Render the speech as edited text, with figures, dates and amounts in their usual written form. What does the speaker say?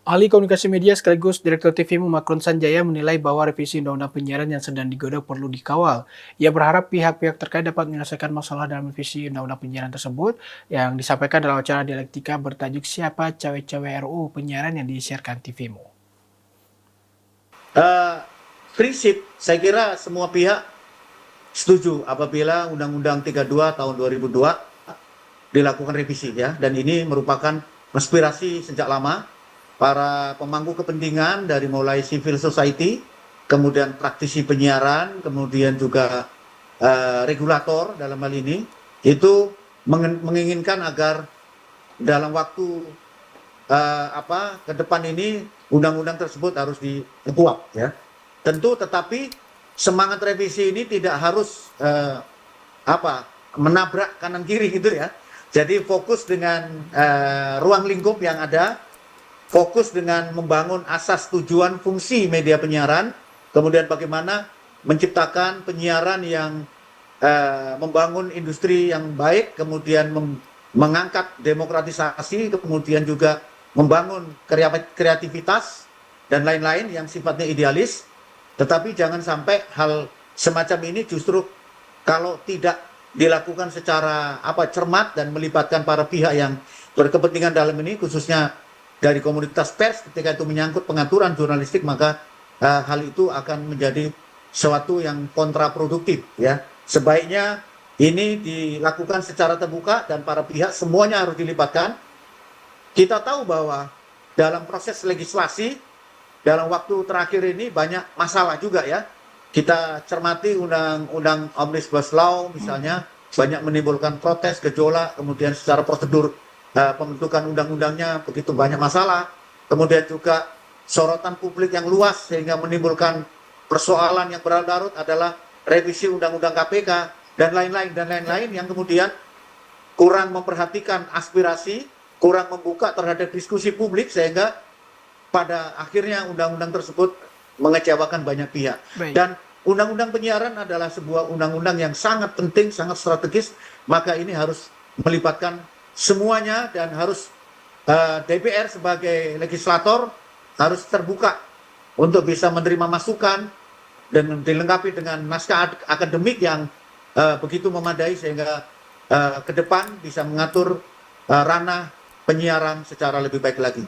Ahli komunikasi media sekaligus Direktur TVMU Makron Sanjaya menilai bahwa revisi Undang-Undang Penyiaran yang sedang digodok perlu dikawal. Ia berharap pihak-pihak terkait dapat menyelesaikan masalah dalam revisi Undang-Undang Penyiaran tersebut yang disampaikan dalam acara dialektika bertajuk Siapa Cawe-Cawe RUU Penyiaran yang disiarkan TVMU. Prinsip, saya kira semua pihak setuju apabila Undang-Undang 32 tahun 2002 dilakukan revisi ya, dan ini merupakan aspirasi sejak lama para pemangku kepentingan dari mulai civil society, kemudian praktisi penyiaran, kemudian juga regulator dalam hal ini itu menginginkan agar dalam waktu ke depan ini undang-undang tersebut harus diperkuat ya. Tentu tetapi semangat revisi ini tidak harus menabrak kanan kiri gitu ya. Jadi fokus dengan ruang lingkup yang ada, fokus dengan membangun asas tujuan fungsi media penyiaran, kemudian bagaimana menciptakan penyiaran yang membangun industri yang baik, kemudian mengangkat demokratisasi, kemudian juga membangun kreativitas dan lain-lain yang sifatnya idealis. Tetapi jangan sampai hal semacam ini justru kalau tidak dilakukan secara cermat dan melibatkan para pihak yang berkepentingan dalam ini, khususnya dari komunitas pers ketika itu menyangkut pengaturan jurnalistik, maka hal itu akan menjadi sesuatu yang kontraproduktif ya. Sebaiknya ini dilakukan secara terbuka dan para pihak semuanya harus dilibatkan. Kita tahu bahwa dalam proses legislasi dalam waktu terakhir ini banyak masalah juga ya. Kita cermati undang-undang Omnibus Law misalnya banyak menimbulkan protes, gejolak, kemudian secara prosedur pembentukan undang-undangnya begitu banyak masalah. Kemudian juga sorotan publik yang luas sehingga menimbulkan persoalan yang berlarut adalah revisi undang-undang KPK dan lain-lain yang kemudian kurang memperhatikan aspirasi, kurang membuka terhadap diskusi publik sehingga pada akhirnya undang-undang tersebut mengecewakan banyak pihak. Baik. Dan undang-undang penyiaran adalah sebuah undang-undang yang sangat penting, sangat strategis, maka ini harus melibatkan semuanya dan harus DPR sebagai legislator harus terbuka untuk bisa menerima masukan dan dilengkapi dengan naskah akademik yang begitu memadai sehingga ke depan bisa mengatur ranah penyiaran secara lebih baik lagi.